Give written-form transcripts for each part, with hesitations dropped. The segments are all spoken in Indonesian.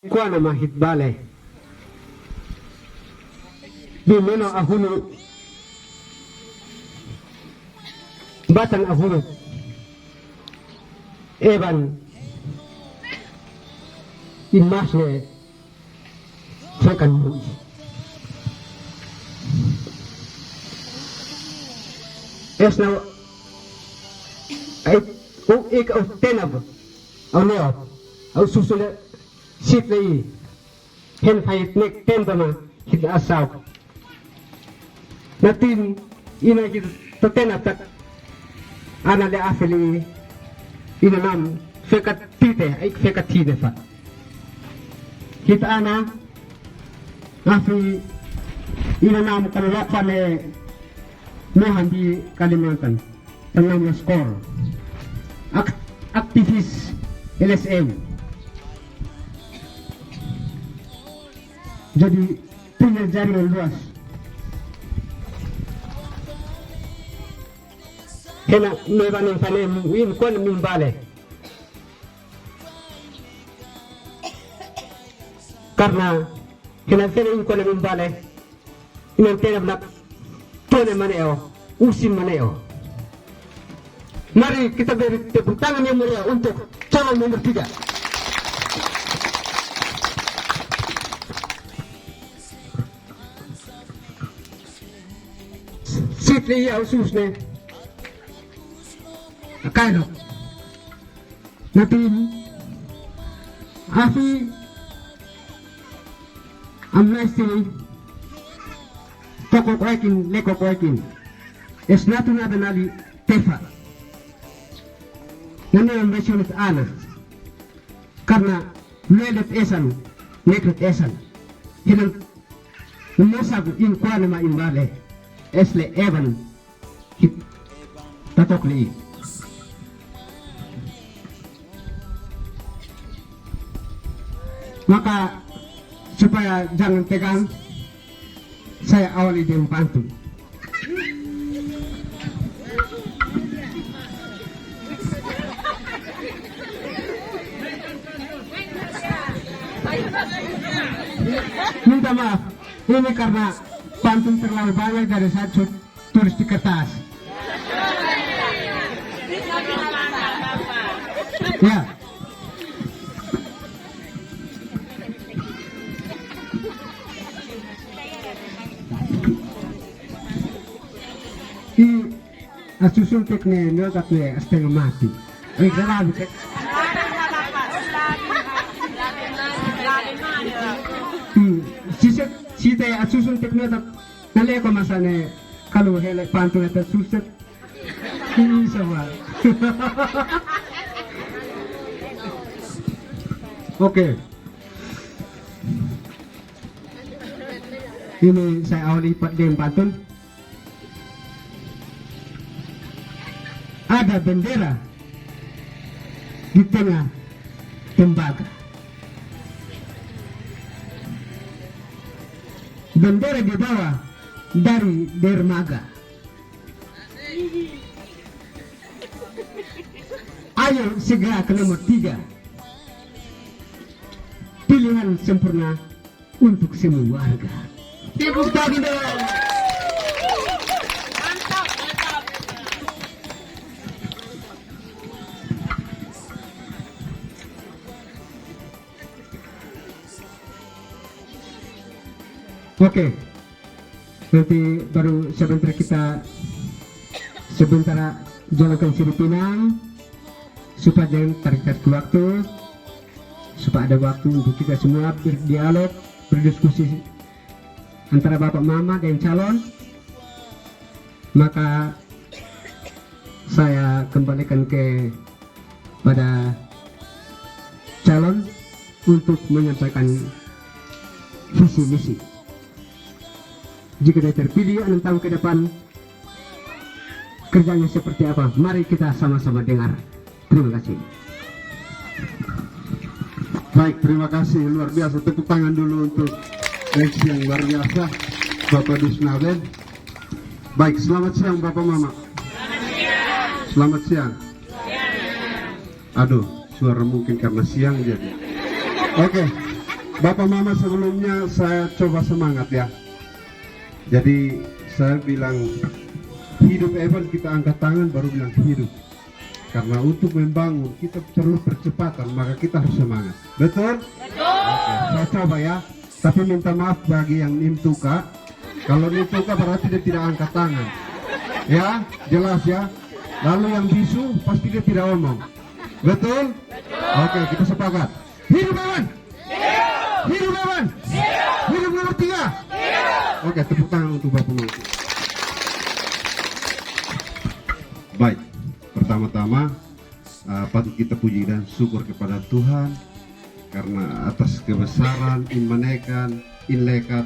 Kuana mahit bale. Bimeno ahunu. Batang ahunu. Evan. Imasne. Second move. Es now. Ik of tenab. Au neo. Au susule. Sit lagi, hen fight nek tentama kita asal. Natin ina kita tena tak ana le asli ina nam fekat tite, ik fekat tite fa. Kita ana afi ina nam kalau pane mohan di Kalimantan tengah skor aktivis LSM. Jadi punya jaringan luas. Kena mewaning panen win kon mimbale. Karena kena in kon mimbale. Inan tenab nak tone maneo, usim maneo. Mari kita beri tepuk tangan yang meriah untuk calon nomor 3. Sitli ya ususne kaino natin afi amnesty toko kwaikin leko kwaikin es natuna benali tefa nani ambesionit ana karena melet esan nekret esan hilang umasagu in kwana ma imbale esle Evan hit tatok li maka supaya jangan tegang saya awali dengan pantun. Minta maaf ini karena pantun terlalu banyak dari saya tulis di kertas. Ya. I asusun tekne nyogat ne asteng mati. Salah bukan. Sisa asusun tekne tak nale ko masane kalau hele pantun eta suset ini sama. Oke. Ini saya awali dengan pantun. Ada bendera di tengah tembaga. Bendera di bawah dari dermaga. Ayo segera ke nomor 3. Pilihan sempurna untuk semua warga. Tepuk tangan dong. Mantap, mantap. Oke. Nanti baru sebentar jalankan siri Pinang supaya jangan tarik waktu, supaya ada waktu untuk kita semua berdialog, berdiskusi antara bapak mama dan calon. Maka saya kembalikan pada calon untuk menyampaikan visi misi. Jika dia terpilih 6 tahun ke depan, kerjanya seperti apa? Mari kita sama-sama dengar. Terima kasih. Baik, terima kasih. Luar biasa. Tepuk tangan dulu untuk MC yang luar biasa, Bapak Dusnaben. Baik, selamat siang Bapak Mama. Selamat siang. Aduh, suara mungkin karena siang jadi. Oke. Bapak Mama, sebelumnya saya coba semangat ya. Jadi saya bilang hidup Evan, kita angkat tangan baru bilang hidup. Karena untuk membangun kita perlu percepatan, maka kita harus semangat. Betul? Betul. Oke, saya coba ya. Tapi minta maaf bagi yang nimtuka. Kalau nimtuka berarti dia tidak angkat tangan. Ya, jelas ya. Lalu yang bisu pasti dia tidak omong. Betul? Betul. Oke, kita sepakat. Hidup Evan! Hidup! Hidup Evan! Hidup! Hidup nomor 3! Hidup! Oke, tepuk tangan untuk Bapak Mama. Baik, pertama-tama patut kita puji dan syukur kepada Tuhan karena atas kebesaran imanekan inlekat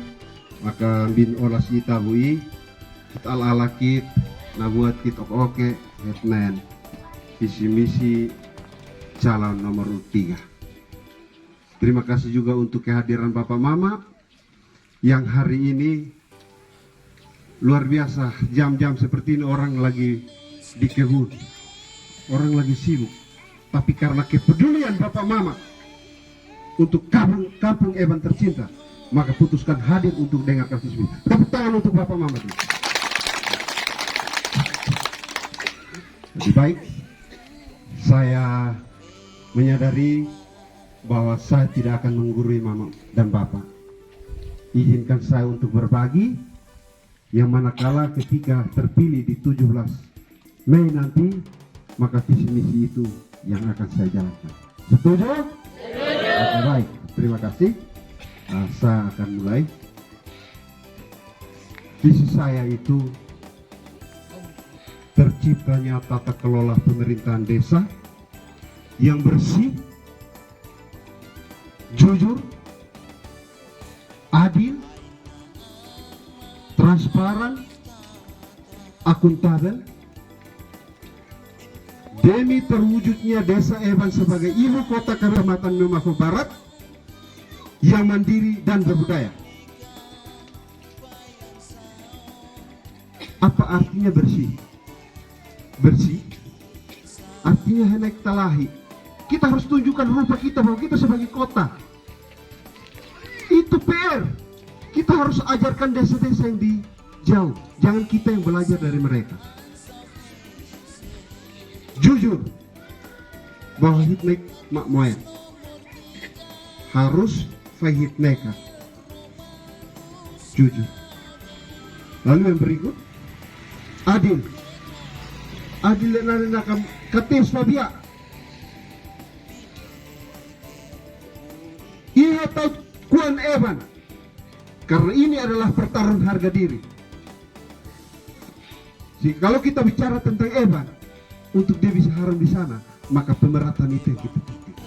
maka bin olas kita bui kita alalakit nabuat kita oke hetnen visi misi calon nomor 3. Terima kasih juga untuk kehadiran Bapak Mama yang hari ini luar biasa. Jam-jam seperti ini orang lagi di kebun, orang lagi sibuk, tapi karena kepedulian Bapak Mama untuk kampung Evan tercinta, maka putuskan hadir untuk dengarkan visi misi. Tepuk tangan untuk Bapak Mama dulu. Lebih baik saya menyadari bahwa saya tidak akan menggurui Mama dan Bapak. Izinkan saya untuk berbagi, yang manakala ketika terpilih di 17 Mei nanti, maka visi misi itu yang akan saya jalankan. Setuju? Setuju. Oke, baik, terima kasih. Saya akan mulai. Visi saya itu terciptanya tata kelola pemerintahan desa yang bersih, jujur, adil, transparan, akuntabel, demi terwujudnya Desa Evan sebagai ibu kota Kecamatan Memako Barat yang mandiri dan berbudaya. Apa artinya bersih? Bersih artinya henek talahi. Kita harus tunjukkan rupa kita bahwa kita sebagai kota. Itu PR. Kita harus ajarkan desa-desa yang di jauh. Jangan kita yang belajar dari mereka. Jujur bahwa hitnek mak moyang harus fahitneka. Jujur. Lalu yang berikut adil. Adil dan nakam ketis fabia. Ia tahu Kuan Evan, karena ini adalah pertaruhan harga diri. Jadi, kalau kita bicara tentang Evan, untuk dia bisa haram di sana, maka pemerataan itu yang kita penting.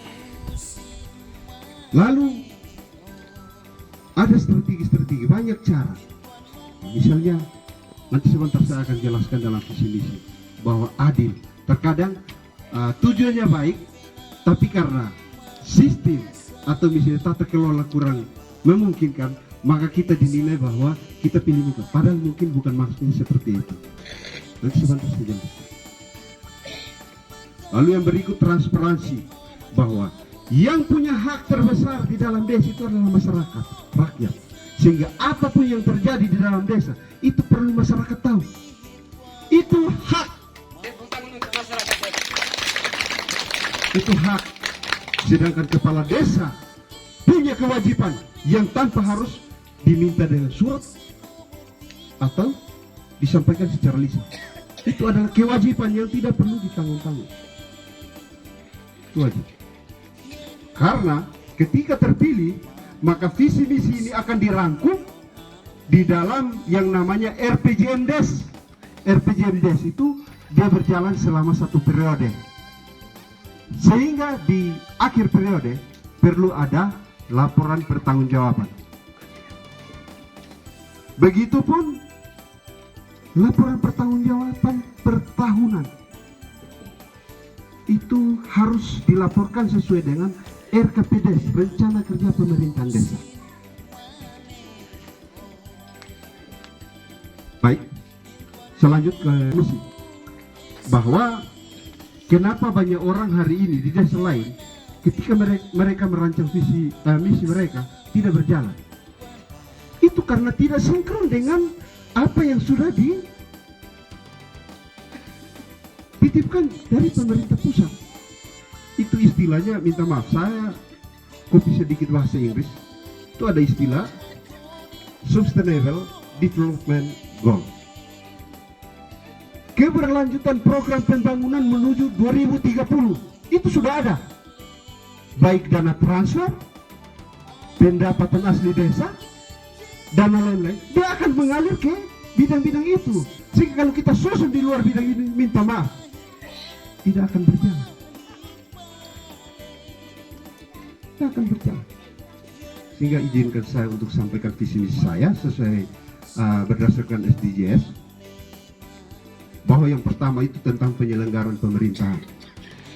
Lalu ada strategi-strategi, banyak cara. Misalnya, nanti sebentar saya akan jelaskan dalam visi misi bahwa adil. Terkadang tujuannya baik, tapi karena sistem atau misalnya tata kelola kurang memungkinkan, maka kita dinilai bahwa kita pilih muka. Padahal mungkin bukan maksudnya seperti itu. Nanti sebentar saja. Lalu yang berikut transparansi, bahwa yang punya hak terbesar di dalam desa itu adalah masyarakat, rakyat. Sehingga apapun yang terjadi di dalam desa itu perlu masyarakat tahu. Itu hak. Itu hak. Sedangkan kepala desa punya kewajiban yang tanpa harus diminta dengan surat atau disampaikan secara lisan. Itu adalah kewajiban yang tidak perlu ditanggung-tanggung. Itu wajib. Karena ketika terpilih, maka visi misi ini akan dirangkum di dalam yang namanya RPJMDes. RPJMDes itu dia berjalan selama 1 periode. Sehingga di akhir periode perlu ada laporan pertanggungjawaban. Begitupun laporan pertanggungjawaban per tahunan itu harus dilaporkan sesuai dengan RKPDes, Rencana Kerja Pemerintahan Desa. Baik, selanjut ke misi, bahwa kenapa banyak orang hari ini di desa lain ketika mereka merancang misi mereka tidak berjalan. Itu karena tidak sinkron dengan apa yang sudah dititipkan dari pemerintah pusat. Itu istilahnya, minta maaf, saya kopi sedikit bahasa Inggris. Itu ada istilah Sustainable Development Goal. Keberlanjutan program pembangunan menuju 2030 itu sudah ada. Baik dana transfer, pendapatan asli desa, dana lain-lain, dia akan mengalir ke bidang-bidang itu. Sehingga kalau kita susun di luar bidang ini, minta maaf, tidak akan berjalan. Tidak akan berjalan. Sehingga izinkan saya untuk sampaikan visi misi saya sesuai berdasarkan SDGs. Bahwa yang pertama itu tentang penyelenggaraan pemerintahan,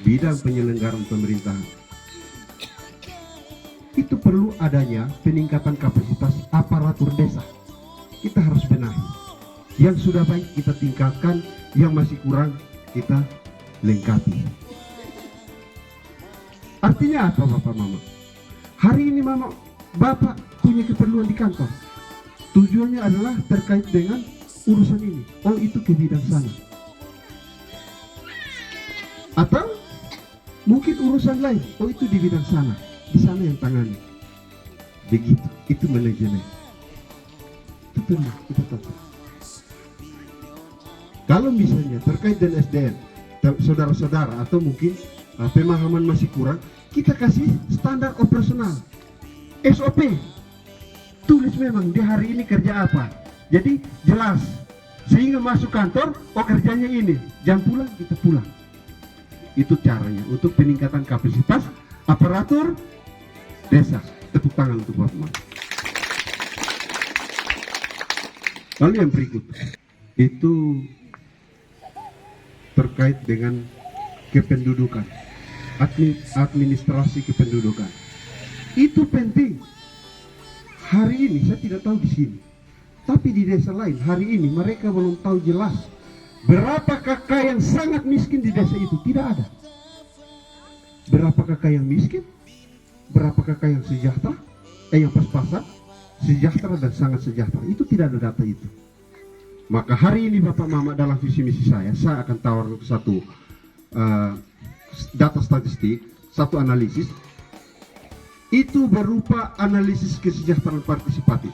bidang penyelenggaraan pemerintahan. Itu perlu adanya peningkatan kapasitas aparatur desa. Kita harus benahi. Yang sudah baik kita tingkatkan, yang masih kurang kita lengkapi. Artinya apa Bapak Mama? Hari ini Mama, Bapak punya keperluan di kantor. Tujuannya adalah terkait dengan urusan ini. Oh, itu ke bidang sana. Atau mungkin urusan lain. Oh, itu di bidang sana. Di sana yang tangani. Begitu. Itu manajemen. Itu perlu kita tahu. Kalau misalnya terkait dengan SDM, saudara-saudara atau mungkin pemahaman masih kurang, kita kasih standar operasional, SOP. Tulis memang di hari ini kerja apa. Jadi jelas, sehingga masuk kantor, oh kerjanya ini, jam pulang kita pulang. Itu caranya untuk peningkatan kapasitas aparatur desa. Tepuk tangan untuk Bapak. Lalu yang berikut itu terkait dengan kependudukan, administrasi kependudukan. Itu penting. Hari ini saya tidak tahu di sini, tapi di desa lain hari ini mereka belum tahu jelas berapa kakak yang sangat miskin di desa itu. Tidak ada. Berapa kakak yang miskin, berapa kakak yang sejahtera, yang pas-pasan, sejahtera dan sangat sejahtera. Itu tidak ada data itu. Maka hari ini Bapak Mama dalam visi misi saya akan tawarkan satu data statistik, satu analisis. Itu berupa analisis kesejahteraan partisipatif.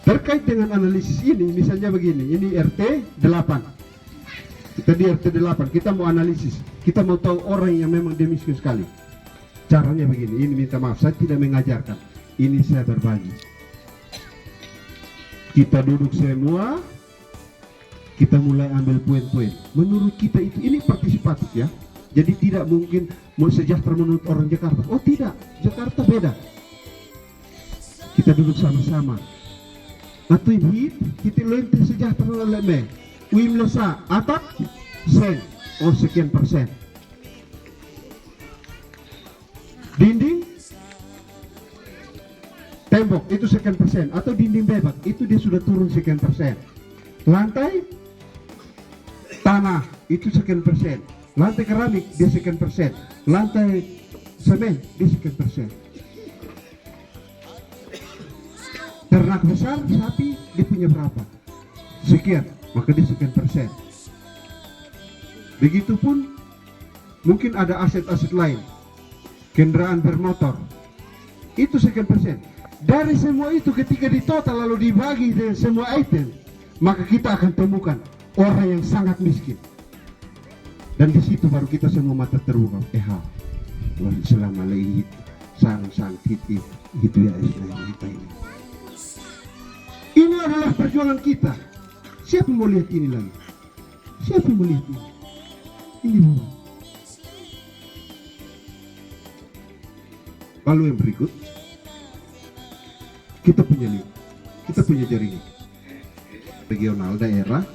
Terkait dengan analisis ini, misalnya begini, ini RT 8. Kita di RT 8, kita mau analisis, kita mau tahu orang yang memang dia miskin sekali. Caranya begini, ini minta maaf, saya tidak mengajarkan, ini saya berbagi. Kita duduk semua, kita mulai ambil poin-poin. Menurut kita itu, ini partisipatif ya. Jadi tidak mungkin mau sejahtera menurut orang Jakarta. Oh tidak, Jakarta beda. Kita duduk sama-sama. Atau hit, kita lente sejahtera leme. Uim lesa, atap, sen. Oh sekian persen. Dinding, tembok, itu sekian persen. Atau dinding bebas, itu dia sudah turun sekian persen. Lantai, tanah, itu sekian persen. Lantai keramik dia sekian persen, lantai semen dia sekian persen. Ternak besar sapi dia punya berapa? Sekian, maka dia sekian persen. Begitupun mungkin ada aset-aset lain, kendaraan bermotor, itu sekian persen. Dari semua itu ketika ditotal lalu dibagi dengan semua item, maka kita akan temukan orang yang sangat miskin. Dan di situ baru kita semua mata terbuka. Selama lehit, sang titi, gitu ya Islam kita ini. Ini adalah perjuangan kita. Siapa mau lihat ini lagi? Siapa mau lihat ini? Ini mau. Lalu yang berikut, kita punya jaringan regional, daerah,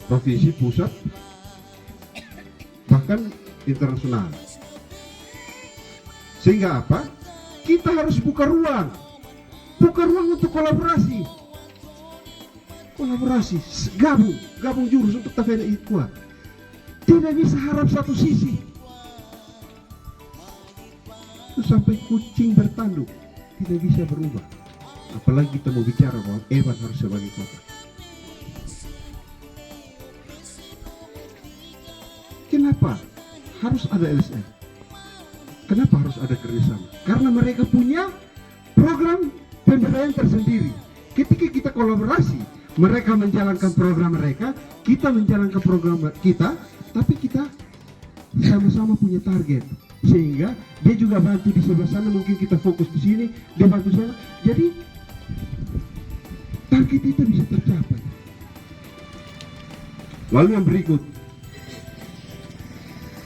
provinsi, pusat, bahkan internasional. Sehingga apa? Kita harus buka ruang untuk kolaborasi, gabung jurus untuk tafena kuat. Tidak bisa harap satu sisi. sampai kucing bertanduk tidak bisa berubah. Apalagi kita mau bicara bahwa Evan harus sebagai kota. Kenapa harus ada LSM? Kenapa harus ada kerjasama? Karena mereka punya program pemberdayaan tersendiri. Ketika kita kolaborasi, mereka menjalankan program mereka, kita menjalankan program kita, tapi kita sama-sama punya target. Sehingga dia juga bantu di sebelah sana, mungkin kita fokus di sini, dia bantu sana. Jadi target kita bisa tercapai. Lalu yang berikut,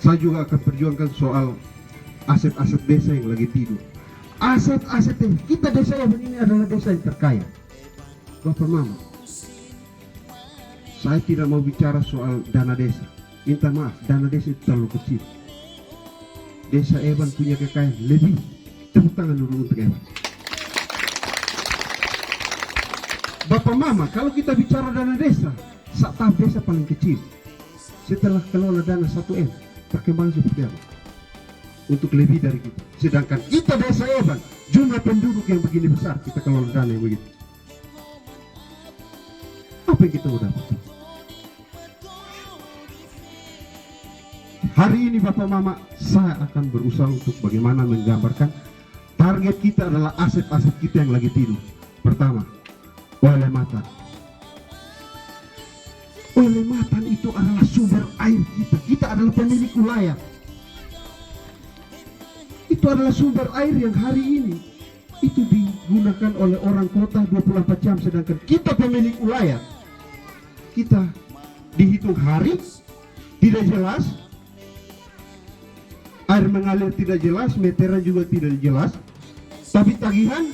saya juga akan perjuangkan soal aset-aset desa yang lagi tidur. Aset-aset yang kita desa yang ini adalah desa yang terkaya. Bapak Mama, saya tidak mau bicara soal dana desa. Minta maaf, dana desa itu terlalu kecil. Desa Eban punya kekayaan lebih. Tepuk tangan dulu untuk Eban. Bapak Mama, kalau kita bicara dana desa, tahap desa paling kecil. Setelah kelola dana 1M, perkembangan seperti apa? Untuk lebih dari kita. Sedangkan kita desa Eban, jumlah penduduk yang begini besar, kita kelola dana yang begitu. Apa yang kita mau dapat? Hari ini Bapak Mama, saya akan berusaha untuk bagaimana menggambarkan target kita adalah aset-aset kita yang lagi tidur. Pertama, Oelematan. Oelematan itu adalah sumber air kita. Kita adalah pemilik wilayah. Itu adalah sumber air yang hari ini itu digunakan oleh orang kota 24 jam, sedangkan kita pemilik wilayah. Kita dihitung hari tidak jelas, air mengalir tidak jelas, meteran juga tidak jelas, tapi tagihan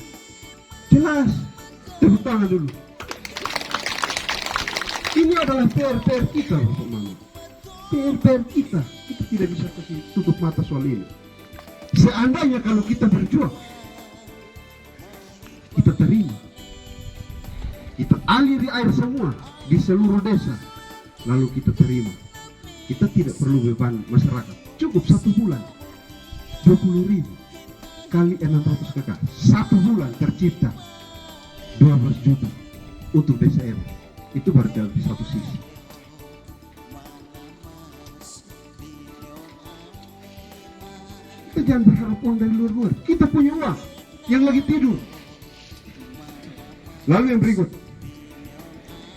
jelas. Tepuk tangan dulu. Ini adalah PR kita, Bapak Mama. PR kita. Kita tidak bisa kasih tutup mata soal ini. Seandainya kalau kita berjuang, kita terima, kita aliri air semua di seluruh desa, lalu kita terima. Kita tidak perlu beban masyarakat. Cukup 1 bulan 20.000 kali 600 kakak. 1 bulan tercipta 12 juta untuk desa Eban. Itu baru dari satu sisi. Kita jangan berharap uang dari luar-luar. Kita punya uang yang lagi tidur. Lalu yang berikut,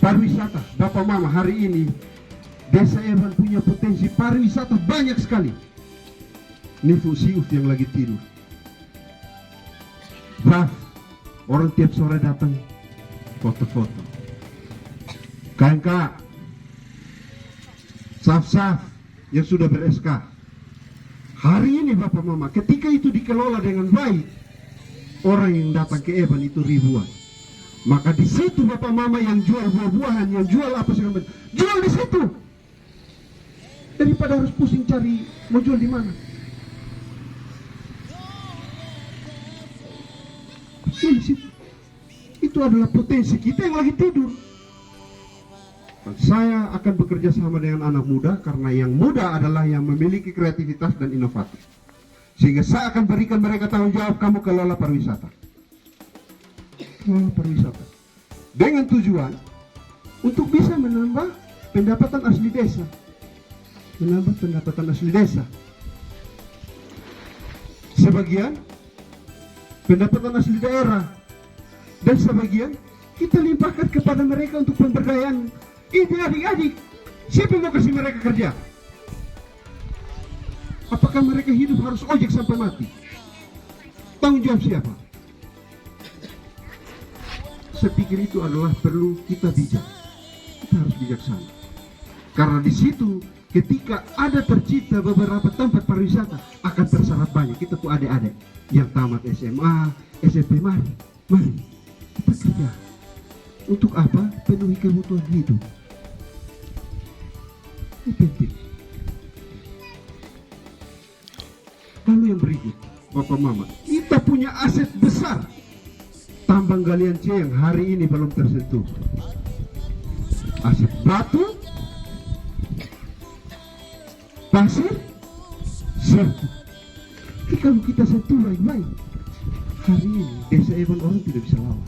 pariwisata. Bapak Mama, hari ini desa Eban punya potensi pariwisata banyak sekali. Nifu Siuf yang lagi tidur. Raf, orang tiap sore datang foto-foto. KNK, Saf-Saf yang sudah ber-SK. Hari ini Bapak Mama, ketika itu dikelola dengan baik, orang yang datang ke Eban itu ribuan. Maka di situ Bapak Mama yang jual buah-buahan, yang jual apa segala macam, jual di situ. Daripada harus pusing cari mau jual di mana. Jual di situ. Itu adalah potensi kita yang lagi tidur. Saya akan bekerja sama dengan anak muda, karena yang muda adalah yang memiliki kreativitas dan inovatif. Sehingga saya akan berikan mereka tanggung jawab, kamu kelola pariwisata. Kelola pariwisata. Dengan tujuan untuk bisa menambah pendapatan asli desa. Menambah pendapatan asli desa. Sebagian pendapatan asli daerah. Dan sebagian kita limpahkan kepada mereka untuk pemberdayaan. Ini adik-adik, siapa yang mau kasih mereka kerja? Apakah mereka hidup harus ojek sampai mati? Tanggung jawab siapa? Saya pikir itu adalah perlu kita bijak. Kita harus bijaksana. Karena di situ ketika ada tercipta beberapa tempat pariwisata, akan terserap banyak. Kita tuh adik-adik yang tamat SMA, SMP, mari kita kerja. Untuk apa? Penuhi kebutuhan hidup. Ini penting. Lalu yang berikut, Bapak Mama, kita punya aset besar. Tambang galian C yang hari ini belum tersentuh. Aset batu, pasir, sertu. Tapi kalau kita sentuh baik-baik, hari ini desa Eban orang tidak bisa lawan.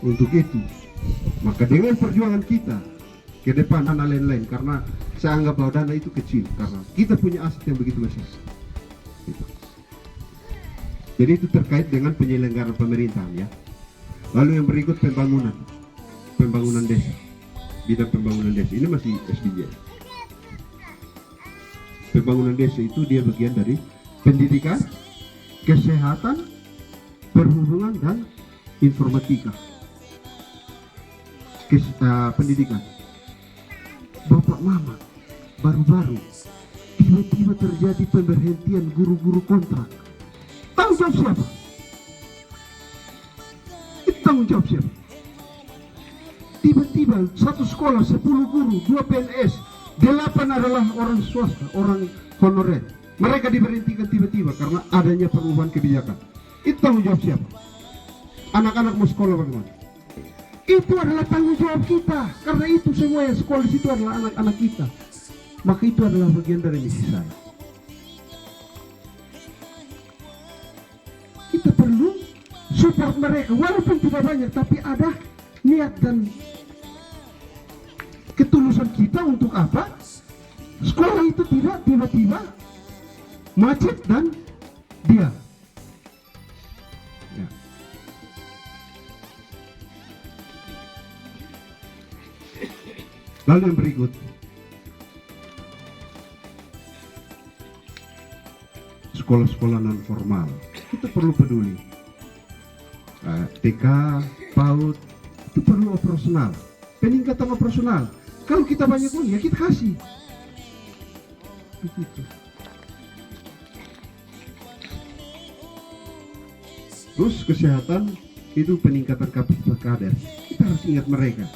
Untuk itu, maka dengan perjuangan kita ke depan dana lain-lain, karena saya anggap bahwa dana itu kecil karena kita punya aset yang begitu besar. Gitu. Jadi itu terkait dengan penyelenggaraan pemerintahan ya. Lalu yang berikut pembangunan desa, bidang pembangunan desa ini masih SDG. Pembangunan desa itu dia bagian dari pendidikan, kesehatan, perhubungan dan informatika. Pendidikan. Bapak Mama, baru-baru tiba-tiba terjadi pemberhentian guru-guru kontrak. Tanggung jawab siapa? Itu tanggung jawab siapa? Tiba-tiba satu sekolah 10 guru, 2 PNS, 8 adalah orang swasta, orang honorer. Mereka diberhentikan tiba-tiba karena adanya perubahan kebijakan. Itu tanggung jawab siapa? Anak-anak mau sekolah bagaimana? Itu adalah tanggung jawab kita, karena itu semua yang sekolah di situ adalah anak-anak kita. Maka itu adalah bagian dari misi saya. Kita perlu support mereka, walaupun tidak banyak, tapi ada niat dan ketulusan kita untuk apa? Sekolah itu tidak tiba-tiba macet dan diam. Ya. Lalu yang berikut, sekolah-sekolah non formal kita perlu peduli. TK, PAUD itu perlu operasional, peningkatan operasional. Kalau kita banyak uang ya kita kasih. Begitu. Terus kesehatan itu peningkatan kapasitas kader. Kita harus ingat mereka.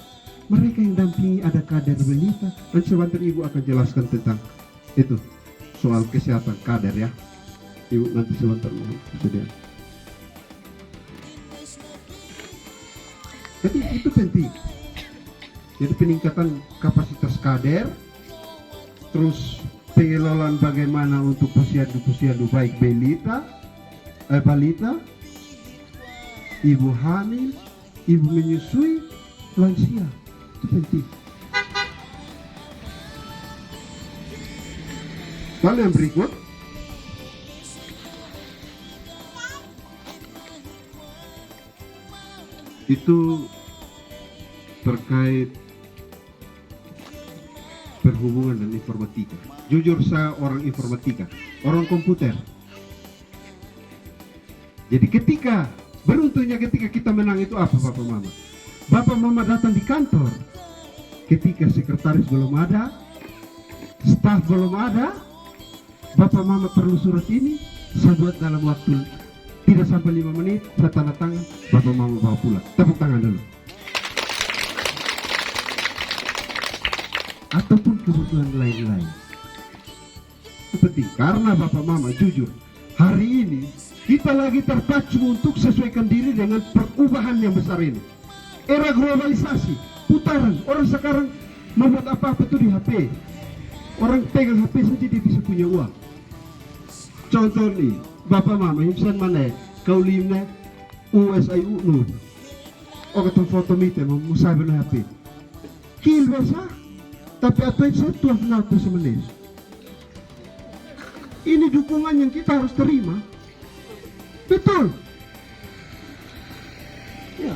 Mereka yang dampingi ada kader belita, dan sebentar Ibu akan jelaskan tentang itu soal kesehatan kader ya. Ibu nanti sebentar sudah. Jadi itu penting. Jadi peningkatan kapasitas kader, terus pengelolaan bagaimana untuk posyandu baik balita, ibu hamil, ibu menyusui, lansia. Itu penting. Lalu yang berikut, itu terkait perhubungan dan informatika. Jujur saya orang informatika, orang komputer. Jadi beruntungnya ketika kita menang itu apa Bapak Mama? Bapak Mama datang di kantor ketika sekretaris belum ada, staf belum ada. Bapak Mama perlu surat ini, saya buat dalam waktu tidak sampai 5 menit, saya tanda tangan, Bapak Mama bawa pulang. Tepuk tangan dulu. Ataupun kebutuhan lain-lain. Seperti karena Bapak Mama jujur, hari ini kita lagi terpacu untuk sesuaikan diri dengan perubahan yang besar ini. Era globalisasi, putaran, orang sekarang membuat apa-apa tuh di HP. Orang pegang HP saja dia bisa punya uang. Contoh nih, Bapak Mama Himsan mana? Kau limna USIU nu. Oh ketemu foto mite mau sabi na HP. Kil basa. Tapi apa yang saya tuah kenal tuh semenis. Ini dukungan yang kita harus terima. Betul. Ya.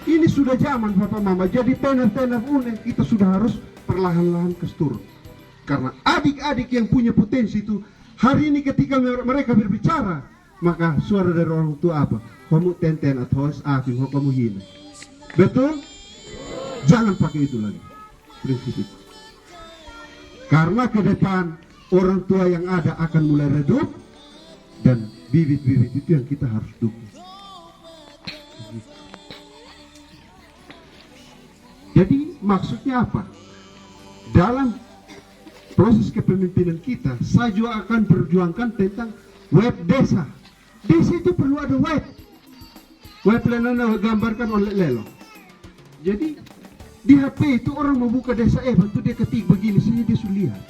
Ini sudah zaman Bapak Mama. Jadi tenar-tenar unek kita sudah harus perlahan-lahan kestur. Karena adik-adik yang punya potensi itu hari ini ketika mereka berbicara, maka suara dari orang tua apa? Kamu tenten atau aking kamu hina. Betul? Jangan pakai itu lagi. Prinsip itu. Karena ke depan orang tua yang ada akan mulai redup dan bibit-bibit itu yang kita harus dukung. Jadi maksudnya apa? Dalam proses kepemimpinan kita, saya juga akan perjuangkan tentang web desa. Desa itu perlu ada web. Web yang gambarkan oleh Lelo. Jadi di HP itu orang mau buka desa Eban itu dia ketik begini saja dia sudah lihat.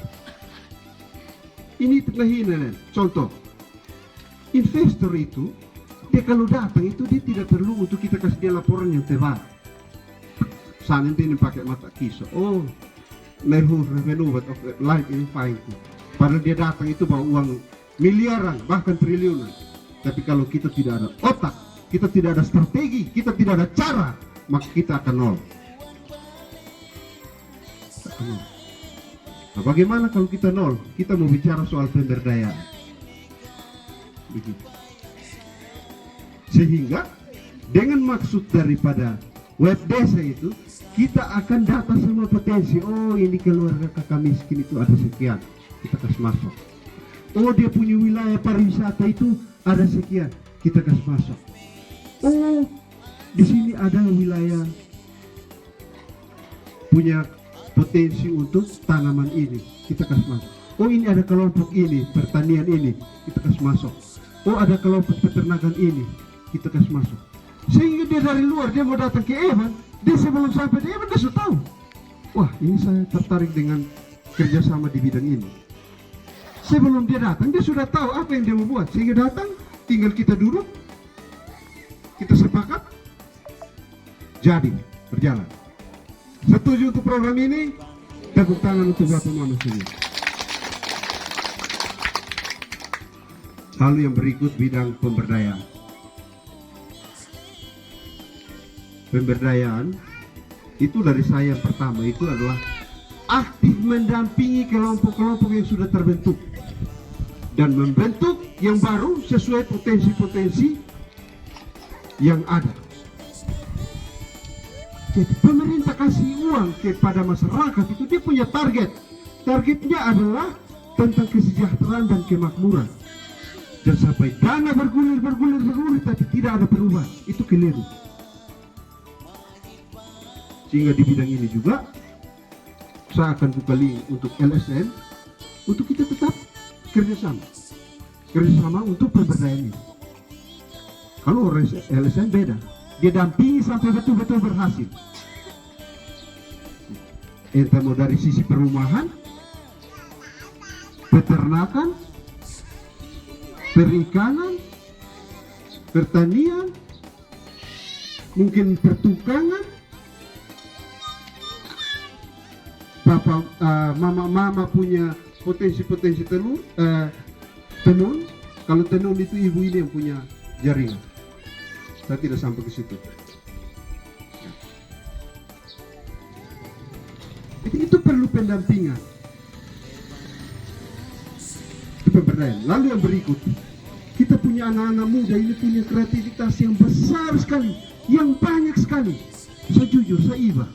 Ini terhina. Contoh, investor itu, dia kalau datang itu dia tidak perlu untuk kita kasih dia laporan yang tebal. Saat ini pakai mata kisah. Oh, revenue of life in fine. Padahal dia datang itu bawa uang miliaran, bahkan triliunan. Tapi kalau kita tidak ada otak, kita tidak ada strategi, kita tidak ada cara, maka kita akan nol. Nah, bagaimana kalau kita nol? Kita mau bicara soal pemberdayaan. Begitu. Sehingga dengan maksud daripada web desa itu, kita akan data semua potensi. Oh, ini keluarga kakak miskin itu ada sekian, kita kasih masuk. Oh, dia punya wilayah pariwisata itu ada sekian, kita kasih masuk. Oh, di sini ada wilayah punya potensi untuk tanaman ini, kita kasih masuk. Oh, ini ada kelompok ini, pertanian ini, kita kasih masuk. Oh, ada kelompok peternakan ini, kita kasih masuk. Sehingga dia dari luar, dia mau datang ke Evan, dia sebelum sampai di Evan, dia sudah tahu. Wah, ini saya tertarik dengan kerjasama di bidang ini. Sebelum dia datang, dia sudah tahu apa yang dia mau buat. Sehingga datang, tinggal kita duduk, kita sepakat, jadi, berjalan. Setuju untuk program ini? Tepuk tangan untuk Bapak Mama semua. Lalu yang berikut bidang pemberdayaan. Pemberdayaan itu dari saya yang pertama itu adalah aktif mendampingi kelompok-kelompok yang sudah terbentuk dan membentuk yang baru sesuai potensi-potensi yang ada. Jadi pemerintah kasih uang kepada masyarakat itu dia punya target. Targetnya adalah tentang kesejahteraan dan kemakmuran. Dan sampai dana bergulir tapi tidak ada perubahan. Itu keliru. Sehingga di bidang ini juga saya akan buka link untuk LSM untuk kita tetap kerjasama untuk pemberdayaan ini. Kalau LSM beda, dia dampingi sampai betul-betul berhasil. Entah mau dari sisi perumahan, peternakan, perikanan, pertanian, mungkin pertukangan. Mama punya potensi tenun. Kalau tenun itu ibu ini yang punya jaringan. Saya tidak sampai ke situ. Itu perlu pendampingan. Itu pemberdayaan. Lalu yang berikut, kita punya anak-anak muda ini punya kreativitas yang besar sekali, yang banyak sekali. Saya jujur, saya iba.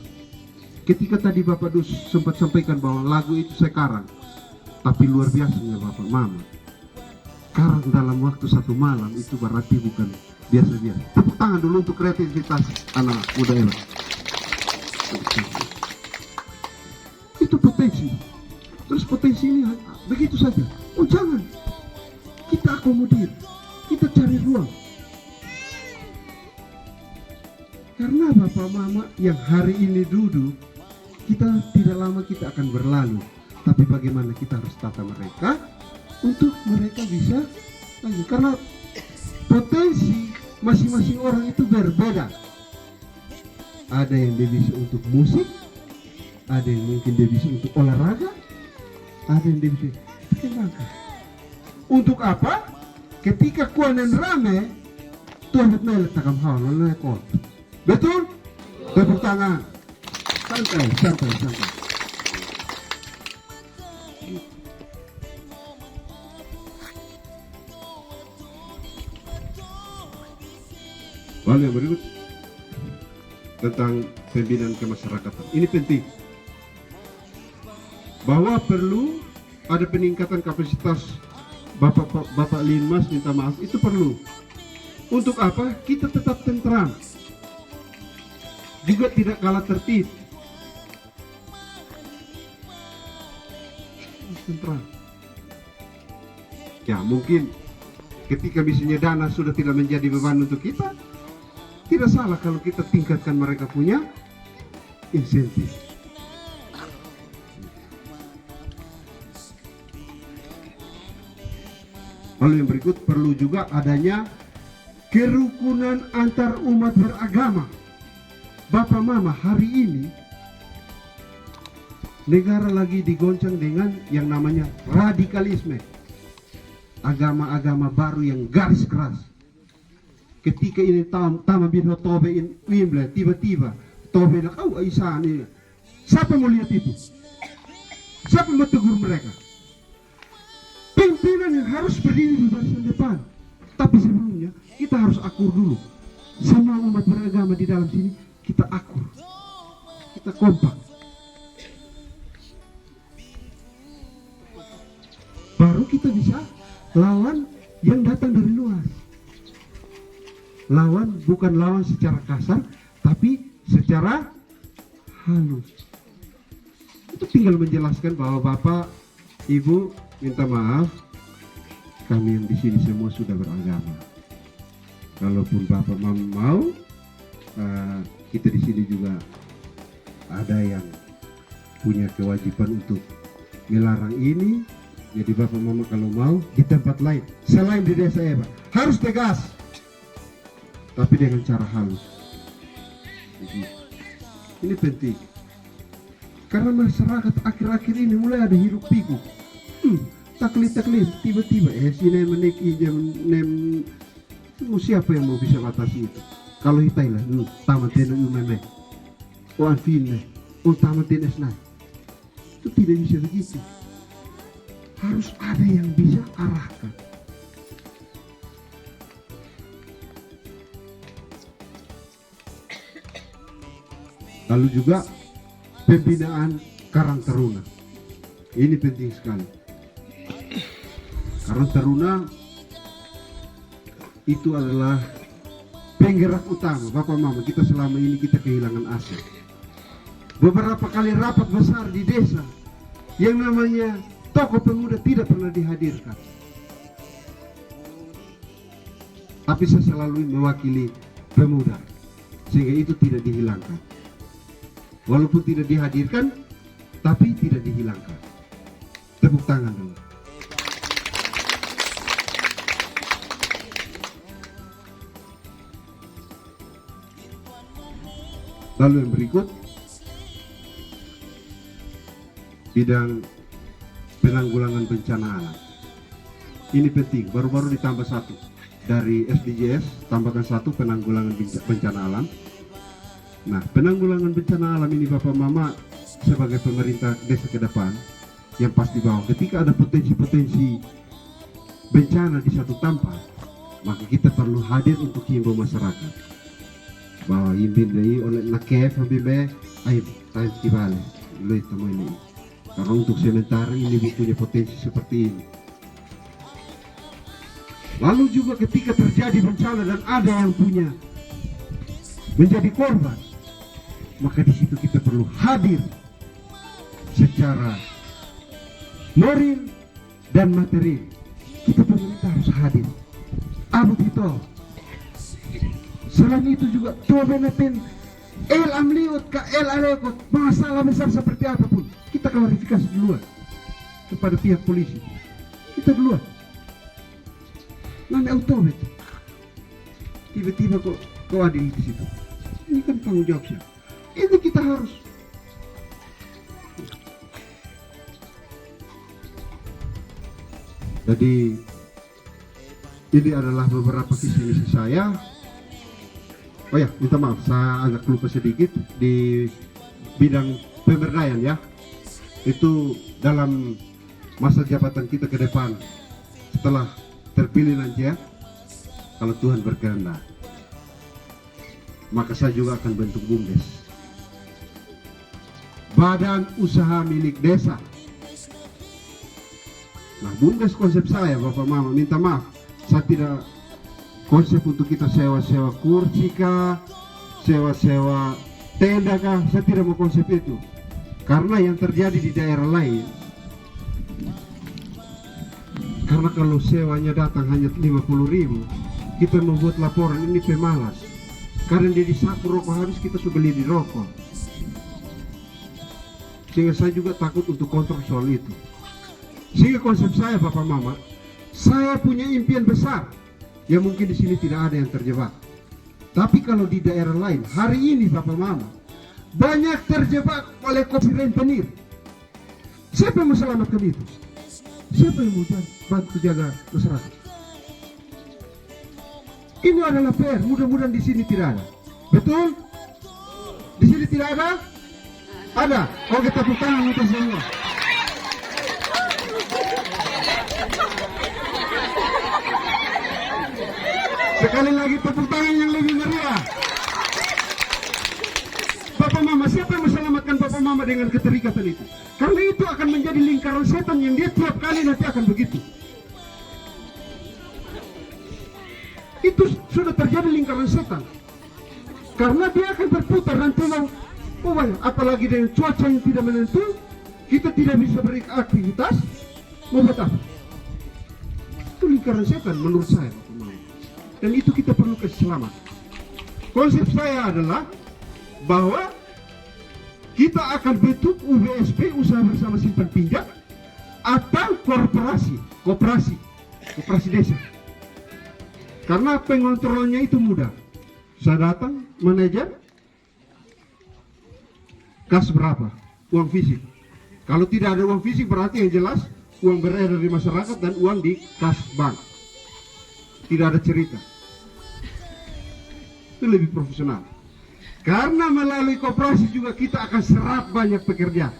Ketika tadi Bapak Dus sempat sampaikan bahwa lagu itu saya karang, tapi luar biasanya Bapak Mama. Karang dalam waktu 1 malam itu berarti bukan biasa-biasa. Tepuk tangan dulu untuk kreativitas anak muda ini. Itu potensi. Terus potensi ini begitu saja. Oh jangan. Kita akomodir. Kita cari ruang. Karena Bapak Mama yang hari ini duduk, kita tidak lama kita akan berlalu. Tapi bagaimana kita harus tata mereka untuk mereka bisa lagi. Karena potensi masing-masing orang itu berbeda. Ada yang dia bisa untuk musik, ada yang mungkin dia bisa untuk olahraga, ada yang dia bisa kembangkan. Untuk apa? Ketika kuanan rame, Tuhan letakkan hal lalu ekor. Betul? Tepuk tangan. Santai. Lalu yang berikut tentang pembinaan kemasyarakatan. Ini penting. Bahwa perlu ada peningkatan kapasitas Bapak Linmas minta maaf, itu perlu. Untuk apa? Kita tetap tentram. Juga tidak kalah tertib. Tentram. Ya mungkin ketika misalnya dana sudah tidak menjadi beban untuk kita, tidak salah kalau kita tingkatkan mereka punya insentif. Lalu yang berikut, perlu juga adanya kerukunan antar umat beragama. Bapak Mama, hari ini negara lagi digoncang dengan yang namanya radikalisme. Agama-agama baru yang garis keras. Ketika ini tama bina tobe in wimble, tiba-tiba tobe na kau aisan ini. Siapa mau lihat itu? Siapa mau tegur mereka? Pimpinan yang harus berdiri di barisan depan. Tapi sebelumnya kita harus akur dulu. Semua umat beragama di dalam sini kita akur, kita kompak. Baru kita bisa lawan yang datang dari luar. Lawan bukan lawan secara kasar, tapi secara halus. Itu tinggal menjelaskan bahwa Bapak, Ibu, minta maaf, kami yang di sini semua sudah beragama. Kalaupun Bapak mau, kita di sini juga ada yang punya kewajiban untuk melarang ini. Jadi Bapak Mama kalau mau di tempat lain selain di desa ya Pak, harus tegas, tapi dengan cara halus. Jadi, ini penting karena masyarakat akhir-akhir ini mulai ada hiruk pikuk. Taklit tiba-tiba sini menik jam siapa yang mau bisa batasi itu? Kalau hitai lah tamat tenu umeme o anfine o tamat tenes nah, itu tidak bisa begitu. Harus ada yang bisa arahkan. Lalu juga pembinaan Karang Taruna, ini penting sekali. Karang Taruna itu adalah penggerak utama. Bapak Mama, kita selama ini kita kehilangan asa. Beberapa kali rapat besar di desa yang namanya tokoh pemuda tidak pernah dihadirkan. Tapi saya selalu mewakili pemuda sehingga itu tidak dihilangkan. Walaupun tidak dihadirkan, tapi tidak dihilangkan. Tepuk tangan dulu. Lalu yang berikut, bidang penanggulangan bencana alam. Ini penting, baru-baru ditambah satu. Dari SDGs, tambahkan satu penanggulangan bencana alam. Nah, penanggulangan bencana alam ini Bapak Mama sebagai pemerintah desa ke depan, yang pasti bahwa ketika ada potensi-potensi bencana di satu tempat, maka kita perlu hadir untuk himbau masyarakat. Bahwa himbin dari oleh nakef habibe, ayo tayo kibale, lo itu mau ini. Karena untuk sementara ini punya potensi seperti ini. Lalu juga ketika terjadi bencana dan ada yang punya menjadi korban, maka di situ kita perlu hadir secara moral dan material. Kita pemerintah harus hadir. Abu Tito. Selain itu juga coba natin El Amliut ke El Alekot, masalah besar seperti apapun kita klarifikasi duluan kepada pihak polisi. Kita duluan. Nggak automat. Tiba-tiba kok adil di situ. Ini kan tanggung jawab siapa? Itu kita harus. Jadi ini adalah beberapa visi misi saya. Oh ya, minta maaf, saya agak lupa sedikit di bidang pemberdayaan ya. Itu dalam masa jabatan kita ke depan setelah terpilih nanti ya, kalau Tuhan berkehendak, maka saya juga akan bentuk BUMDes, Badan Usaha Milik Desa. Nah, BUMDes konsep saya Bapak Mama, minta maaf, saya tidak konsep untuk kita sewa-sewa kursi kah, sewa-sewa tenda kah, saya tidak mau konsep itu. Karena yang terjadi di daerah lain, karena kalau sewanya datang hanya 50.000, kita membuat laporan ini pemalas. Karena dia disapu rokok habis, kita sudah beli di rokok. Sehingga saya juga takut untuk kontrol soal itu. Sehingga konsep saya Bapak Mama, Saya punya impian besar yang mungkin di sini tidak ada yang terjebak. Tapi kalau di daerah lain, hari ini Bapak Mama banyak terjebak oleh kopi rentenir. Siapa yang menyelamatkan itu? Siapa yang mau bantu jaga masyarakat? Ini adalah PR. Mudah-mudahan di sini tidak ada. Betul? Di sini tidak ada? Ada. Oke, tepuk tangan untuk semua. Sekali lagi tepuk tangan yang lebih meriah. Bapak Mama, siapa yang menyelamatkan Bapak Mama dengan keterikatan itu? Karena itu akan menjadi lingkaran setan yang dia tiap kali nanti akan begitu. Itu sudah terjadi lingkaran setan. Karena dia akan berputar nanti apalagi dengan cuaca yang tidak menentu, kita tidak bisa beraktivitas, mau buat apa? Itu lingkaran setan menurut saya. Dan itu kita perlu kasih selamat. Konsep saya adalah bahwa kita akan bentuk UBSP, usaha bersama simpan pinjam, atau koperasi desa. Karena pengontrolnya itu mudah. Saya datang, manajer, kas berapa? Uang fisik. Kalau tidak ada uang fisik berarti yang jelas uang beredar di masyarakat dan uang di kas bank. Tidak ada cerita. Itu lebih profesional. Karena melalui koperasi juga kita akan serap banyak pekerja.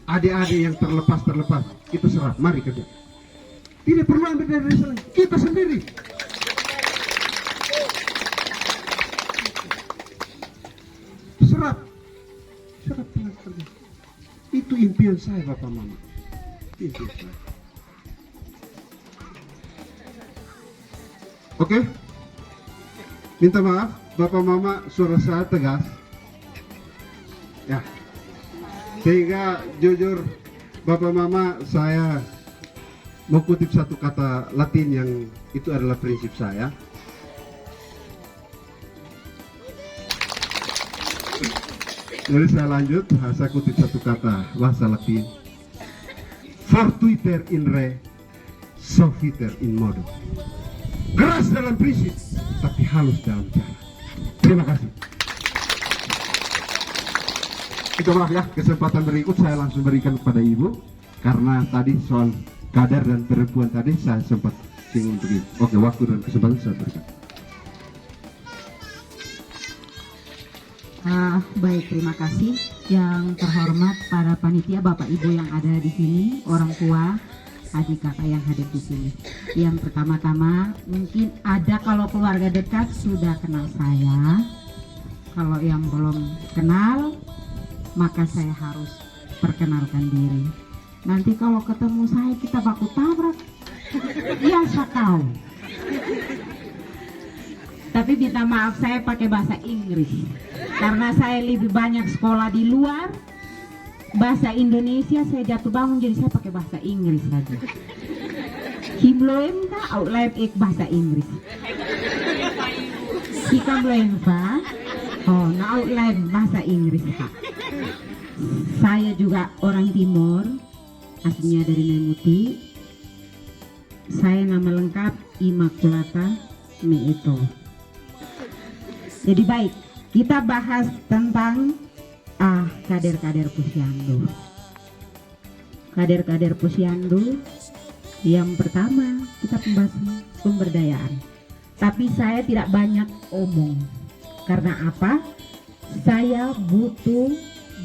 Adik-adik yang terlepas, kita serap, mari kerja. Tidak perlu ambil dari desa lain, kita sendiri. Serap tenaga kerja. Itu impian saya Bapak Mama. Impian saya. Oke? Minta maaf, Bapak Mama, suara saya tegas. Ya. Sehingga jujur, Bapak Mama, saya mau kutip satu kata Latin yang itu adalah prinsip saya. Jadi saya lanjut, saya kutip satu kata bahasa Latin. Fortiter in re, sofiter in modo. Keras dalam prinsip, tapi halus dalam cara. Terima kasih. Itu maaf ya, kesempatan berikut saya langsung berikan kepada Ibu. Karena tadi soal kader dan perempuan tadi saya sempat singgung begitu. Oke, waktu dan kesempatan saya berikan. Baik, terima kasih. Yang terhormat para panitia, Bapak Ibu yang ada di sini, orang tua, adik kakak yang hadir di sini. Yang pertama-tama, mungkin ada kalau keluarga dekat sudah kenal saya. Kalau yang belum kenal, maka saya harus perkenalkan diri. Nanti kalau ketemu saya kita baku tabrak, biasa kau. Tapi minta maaf saya pakai bahasa Inggris karena saya lebih banyak sekolah di luar. Bahasa Indonesia saya jatuh bangun, jadi saya pakai bahasa Inggris saja. Himloem ka outlive ek bahasa Inggris. Hikamloem pa. Oh, na outlive bahasa Inggris ha. Saya juga orang Timur, aslinya dari Memuti. Saya nama lengkap Immaculata Meito. Jadi baik, kita bahas tentang kader-kader Posyandu. Kader-kader Posyandu, yang pertama kita membahas pemberdayaan. Tapi saya tidak banyak omong. Karena apa? Saya butuh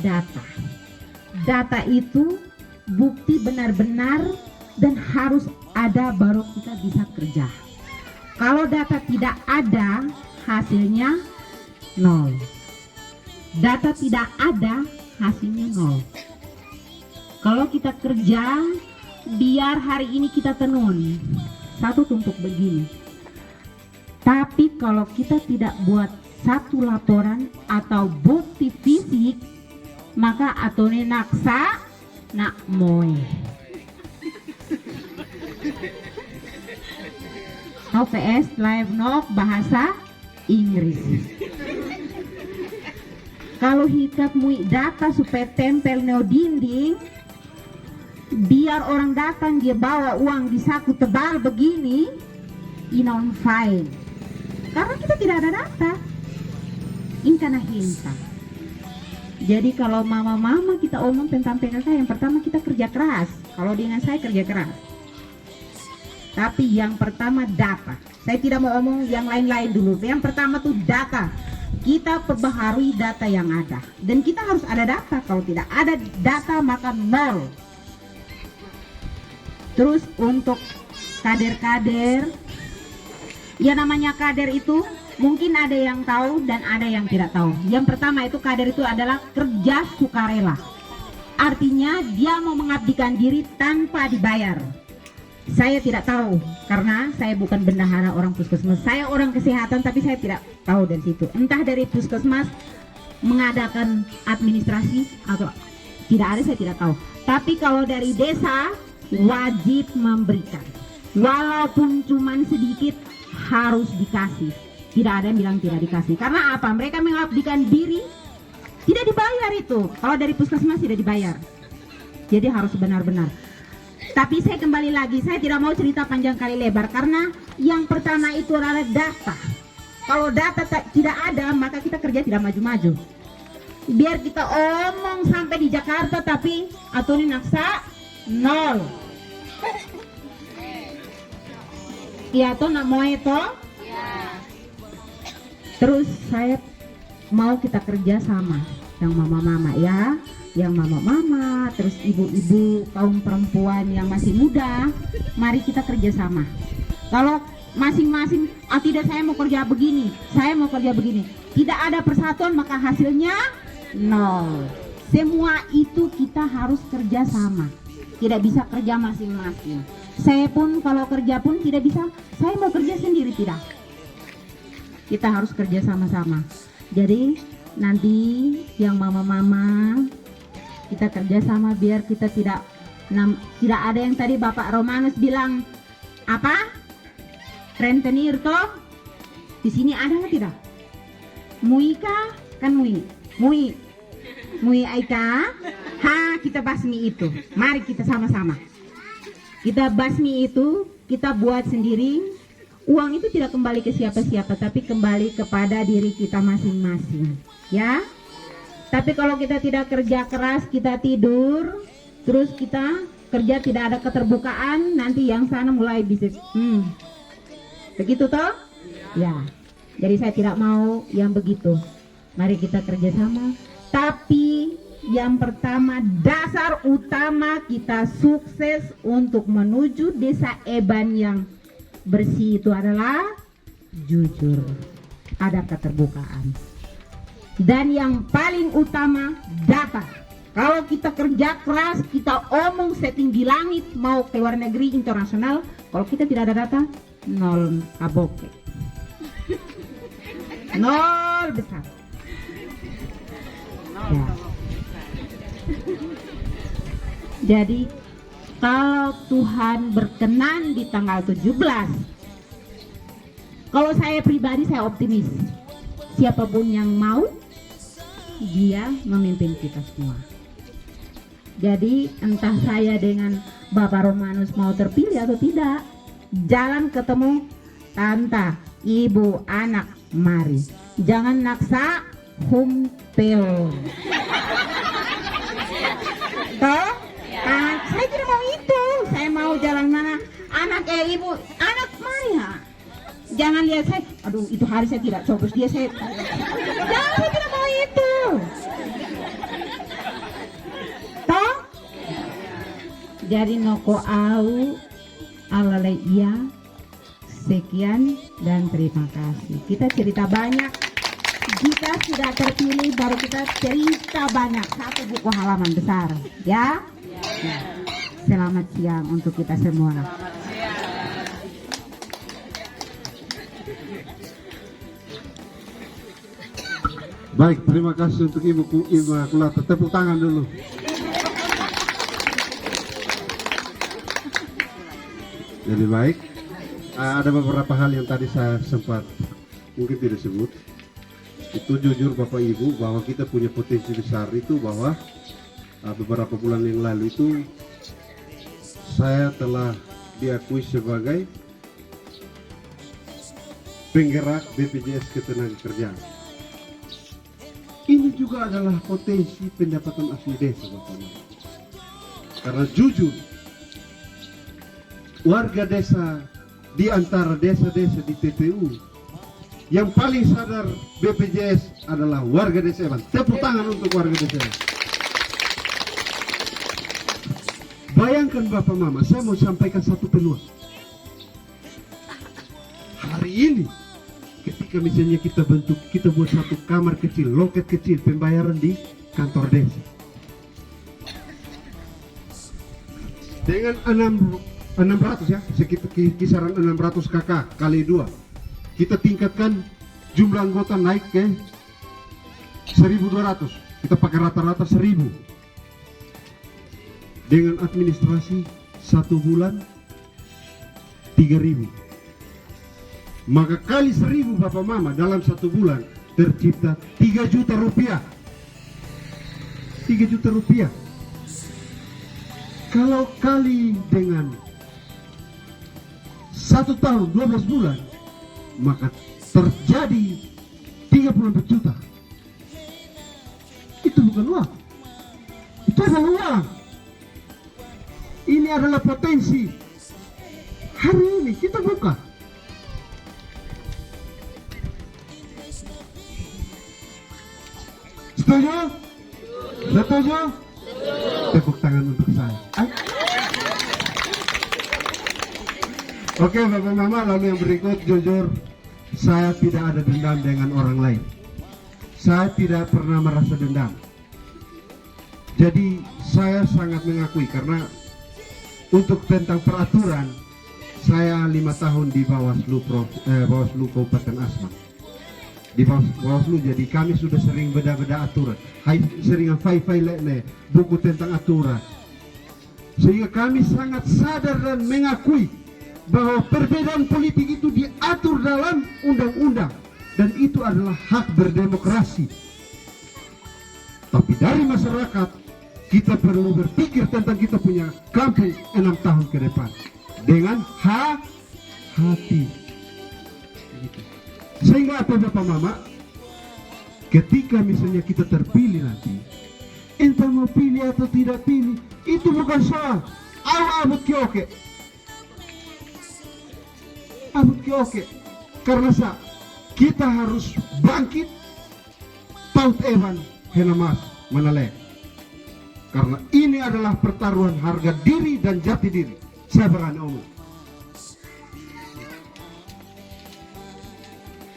data. Data itu bukti benar-benar dan harus ada baru kita bisa kerja. Kalau data tidak ada, hasilnya nol. Data tidak ada, hasilnya nol. Kalau kita kerja, biar hari ini kita tenun satu tumpuk begini. Tapi kalau kita tidak buat satu laporan atau bukti fisik, maka atone naksa nak moe. OPS live nok bahasa Inggris. Kalau hikat mui data supaya tempel neo dinding, biar orang datang dia bawa uang di saku tebal begini, inon fine. Karena kita tidak ada data. Inkana hinta. Jadi kalau mama-mama kita omong tentang PKK, yang pertama kita kerja keras. Kalau dengan saya kerja keras. Tapi yang pertama data. Saya tidak mau omong yang lain-lain dulu. Yang pertama tuh data. Kita perbaharui data yang ada. Dan kita harus ada data. Kalau tidak ada data maka nol. Terus untuk kader-kader, ya namanya kader itu mungkin ada yang tahu dan ada yang tidak tahu. Yang pertama itu kader itu adalah kerja sukarela. Artinya dia mau mengabdikan diri tanpa dibayar. Saya tidak tahu karena saya bukan bendahara orang puskesmas. Saya orang kesehatan tapi saya tidak tahu dari situ. Entah dari puskesmas mengadakan administrasi atau tidak ada, saya tidak tahu. Tapi kalau dari desa wajib memberikan. Walaupun cuman sedikit harus dikasih. Tidak ada yang bilang tidak dikasih. Karena apa? Mereka mengabdikan diri, tidak dibayar itu. Kalau dari puskesmas tidak dibayar. Jadi harus benar-benar. Tapi saya kembali lagi, saya tidak mau cerita panjang kali lebar. Karena yang pertama itu adalah data. Kalau data tidak ada, maka kita kerja tidak maju-maju. Biar kita omong sampai di Jakarta, tapi atau naksa nol. Iya toh, nak mau itu? Terus saya mau kita kerja sama yang mama-mama ya, yang mama-mama, terus ibu-ibu kaum perempuan yang masih muda, mari kita kerja sama. Kalau masing-masing, tidak saya mau kerja begini, saya mau kerja begini, tidak ada persatuan maka hasilnya nol. Semua itu kita harus kerja sama, tidak bisa kerja masing-masing. Saya pun kalau kerja pun tidak bisa, saya mau kerja sendiri tidak. Kita harus kerja sama-sama. Jadi nanti yang mama-mama kita kerja sama biar kita tidak ada yang tadi Bapak Romanus bilang apa? Rentenir toh? Di sini ada nggak tidak? Muika kan Mui Aika. Kita basmi itu. Mari kita sama-sama. Kita basmi itu kita buat sendiri. Uang itu tidak kembali ke siapa-siapa, tapi kembali kepada diri kita masing-masing, ya. Tapi kalau kita tidak kerja keras, kita tidur, terus kita kerja tidak ada keterbukaan, nanti yang sana mulai bisnis. Begitu toh? Ya. Jadi saya tidak mau yang begitu. Mari kita kerjasama. Tapi yang pertama, dasar utama kita sukses untuk menuju desa Eban yang bersih itu adalah jujur, ada keterbukaan, dan yang paling utama data. Kalau kita kerja keras, kita omong setinggi langit mau ke luar negeri internasional, kalau kita tidak ada data, nol aboke, nol besar. Ya. Jadi kalau Tuhan berkenan di tanggal 17, kalau saya pribadi saya optimis. Siapapun yang mau, dia memimpin kita semua. Jadi entah saya dengan Bapak Romanus mau terpilih atau tidak, jalan ketemu tante, ibu, anak, mari. Jangan naksa humpel. Toh? Saya tidak mau itu. Saya mau jalan mana? Anak ibu, anak mari ya. Jangan lihat saya. Aduh, itu hari saya tidak cobos dia saya. Jangan, saya tidak mau itu. Toh? Jadi noko au alalai iya. Sekian dan terima kasih. Kita cerita banyak. Jika sudah terpilih baru kita cerita banyak. Satu buku halaman besar, ya. Selamat siang untuk kita semua. Baik, terima kasih untuk Ibu Immaculata. Tepuk tangan dulu. Jadi baik, ada beberapa hal yang tadi saya sempat mungkin tidak sebut. Itu jujur Bapak Ibu bahwa kita punya potensi besar itu, bahwa beberapa bulan yang lalu itu saya telah diakui sebagai penggerak BPJS Ketenagakerjaan. Ini juga adalah potensi pendapatan asli desa, Bapak-Bapak. Karena jujur, warga desa di antara desa-desa di TPU yang paling sadar BPJS adalah warga desa Eban. Tepuk tangan untuk warga desa Eban. Bayangkan Bapak Mama, saya mau sampaikan satu peluang. Hari ini, ketika misalnya kita buat satu kamar kecil, loket kecil pembayaran di kantor desa. Dengan 600 ya, sekitar kisaran 600 KK kali 2. Kita tingkatkan jumlah anggota naik ke 1.200. Kita pakai rata-rata 1.000. Dengan administrasi 1 bulan 3.000. Maka kali 1.000 Bapak Mama dalam 1 bulan tercipta 3 juta rupiah. 3 juta rupiah. Kalau kali dengan 1 tahun 12 bulan, maka terjadi 34 juta. Itu bukan uang, itu adalah uang. Ini adalah potensi. Hari ini kita buka. Setuju? Setuju? Tepuk tangan untuk saya. Oke Bapak Mama, lalu yang berikut, jujur saya tidak ada dendam dengan orang lain. Saya tidak pernah merasa dendam. Jadi saya sangat mengakui, karena untuk tentang peraturan saya 5 tahun di Bawaslu Kabupaten Asmat. Di Bawaslu, jadi kami sudah sering beda-beda aturan. Sering fai-fai buku tentang aturan. Sehingga kami sangat sadar dan mengakui bahwa perbedaan politik itu diatur dalam undang-undang dan itu adalah hak berdemokrasi. Tapi dari masyarakat kita perlu berpikir tentang kita punya kampung 6 tahun ke depan dengan hati. Sehingga apa Bapak Mama, ketika misalnya kita terpilih nanti, entah mau pilih atau tidak pilih, itu bukan soal abut kioke. Oke, karena kita harus bangkit paut Eban Henamas Manale. Karena ini adalah pertaruhan harga diri dan jati diri. Saya berani omong.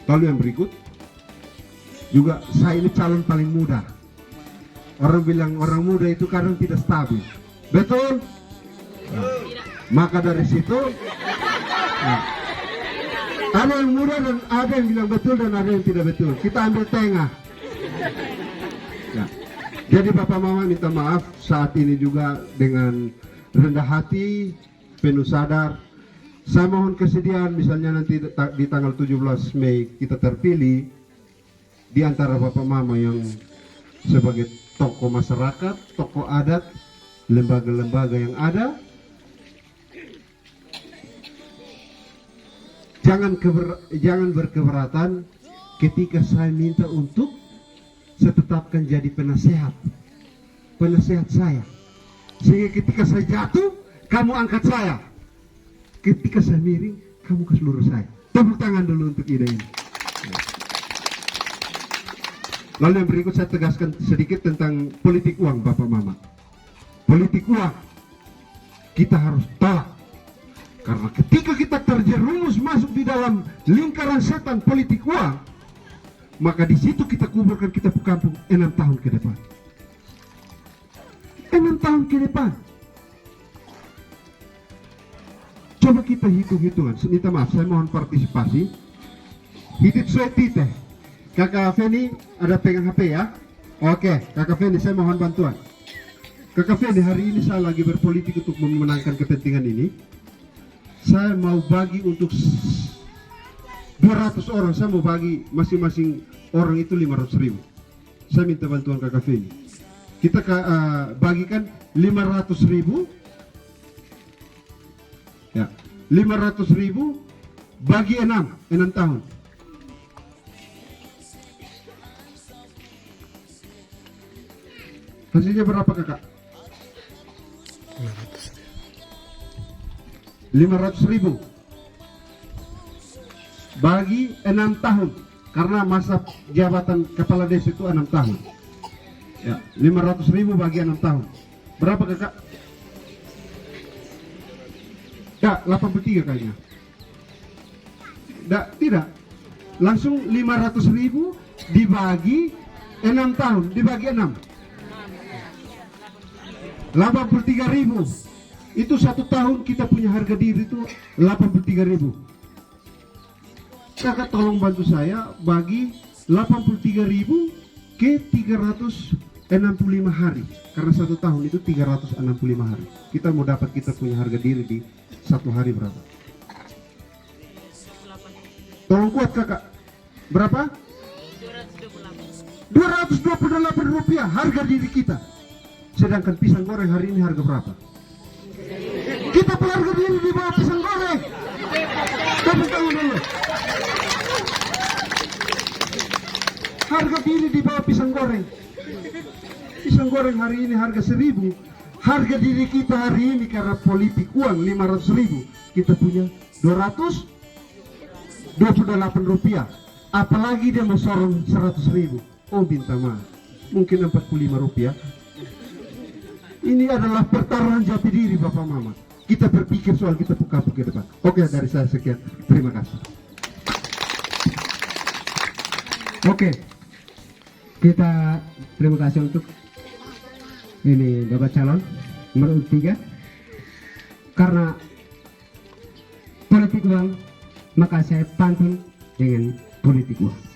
Lalu yang berikut, juga saya ini calon paling muda. Orang bilang orang muda itu kadang tidak stabil. Betul? Nah, maka dari situ ada yang muda dan ada yang bilang betul dan ada yang tidak betul. Kita ambil tengah. Ya. Jadi Bapak Mama minta maaf saat ini juga dengan rendah hati, penuh sadar. Saya mohon kesediaan misalnya nanti di tanggal 17 Mei kita terpilih di antara Bapak Mama yang sebagai tokoh masyarakat, tokoh adat, lembaga-lembaga yang ada. Jangan berkeberatan ketika saya minta untuk saya tetapkan jadi penasehat saya. Sehingga ketika saya jatuh, kamu angkat saya. Ketika saya miring, kamu kasih lurus saya. Tepuk tangan dulu untuk ide ini. Lalu yang berikut saya tegaskan sedikit tentang politik uang Bapak Mama. Politik uang kita harus tolak. Karena ketika kita terjerumus masuk di dalam lingkaran setan politik uang, maka di situ kita kuburkan kita kampung 6 tahun ke depan. 6 tahun ke depan. Coba kita hitung-hitungan. Minta maaf, saya mohon partisipasi. Hidup saya titeh. Kakak Feni ada pegang HP ya? Oke, Kakak Feni saya mohon bantuan. Kakak Feni, hari ini saya lagi berpolitik untuk memenangkan kepentingan ini. Saya mau bagi untuk 200 orang, saya mau bagi masing-masing orang itu 500.000. Saya minta bantuan Kakak Feni. Kita bagikan 500.000 500.000 bagi 6 tahun. Hasilnya berapa kakak? 500.000 bagi 6 tahun, karena masa jabatan kepala desa itu 6 tahun. Ya, 500.000 bagi 6 tahun. Berapa kakak? Ya, 83 kayaknya. Tidak. Langsung 500.000 dibagi 6 tahun, dibagi 6. 83.000. Itu 1 tahun kita punya harga diri itu 83.000. Kakak tolong bantu saya bagi 83.000 ke 365 hari. Karena 1 tahun itu 365 hari. Kita mau dapat kita punya harga diri di 1 hari berapa? Tolong kuat kakak. Berapa? 228 rupiah harga diri kita. Sedangkan pisang goreng hari ini harga berapa? Kita punya harga diri di bawah pisang goreng. Tepuk tangan dulu. Harga diri di bawah pisang goreng. Pisang goreng hari ini harga 1.000. Harga diri kita hari ini karena politik uang 500.000. Kita punya 228 rupiah. Apalagi dia mau sorong 100.000. Oh minta maaf. Mungkin 45 rupiah. Ini adalah pertaruhan jati diri Bapak Mama. Kita berpikir soal kita buka ke depan. Oke, dari saya sekian. Terima kasih. Oke, kita terima kasih untuk ini Bapak calon nomor 3. Karena politik uang, maka saya pantun dengan politik uang.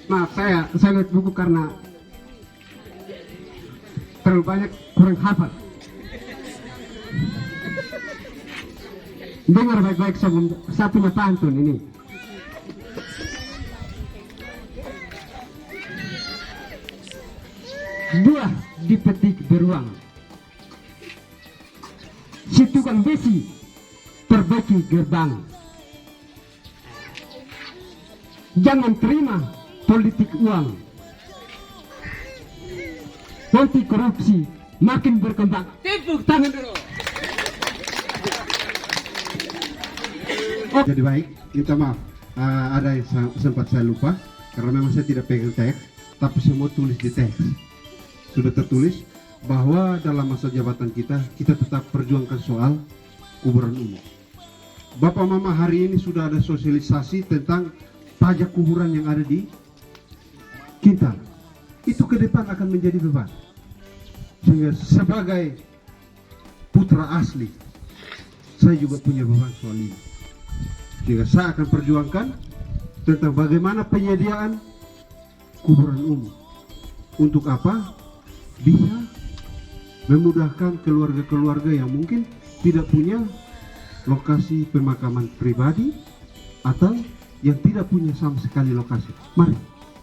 Maaf, saya lihat buku karena terlalu banyak kurang hafal. Dengar baik-baik sebelum saya punya pantun ini. Buah dipetik beruang, si tukang besi perbaiki gerbang. Jangan terima politik uang, nanti korupsi makin berkembang. Tepuk tangan dulu. Jadi baik, minta maaf. Ada yang sempat saya lupa karena memang saya tidak pegang teks, tapi semua tulis di teks. Sudah tertulis bahwa dalam masa jabatan kita tetap perjuangkan soal kuburan umum. Bapak Mama hari ini sudah ada sosialisasi tentang pajak kuburan yang ada di kita. Itu ke depan akan menjadi beban. Sehingga sebagai putra asli, saya juga punya beban soal ini. Sehingga saya akan perjuangkan tentang bagaimana penyediaan kuburan umum. Untuk apa? Bisa memudahkan keluarga-keluarga yang mungkin tidak punya lokasi pemakaman pribadi atau yang tidak punya sama sekali lokasi. Mari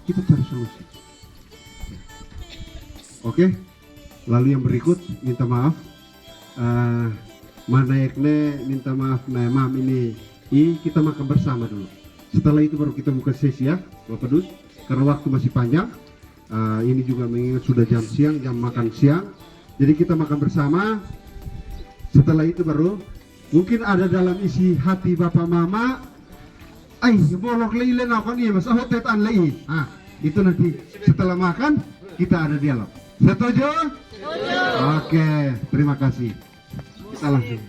kita cari solusi. Oke, lalu yang berikut minta maaf. Manayekne minta maaf, mam ini kita makan bersama dulu. Setelah itu baru kita buka sesi ya, Bapak Dus. Karena waktu masih panjang. Ini juga mengingat sudah jam siang, jam makan siang. Jadi kita makan bersama. Setelah itu baru mungkin ada dalam isi hati Bapak Mama. Bolok leilen aku nih mas, hotetan lei. Itu nanti setelah makan kita ada dialog. Setuju? Setuju. Oke, terima kasih. Kita langsung.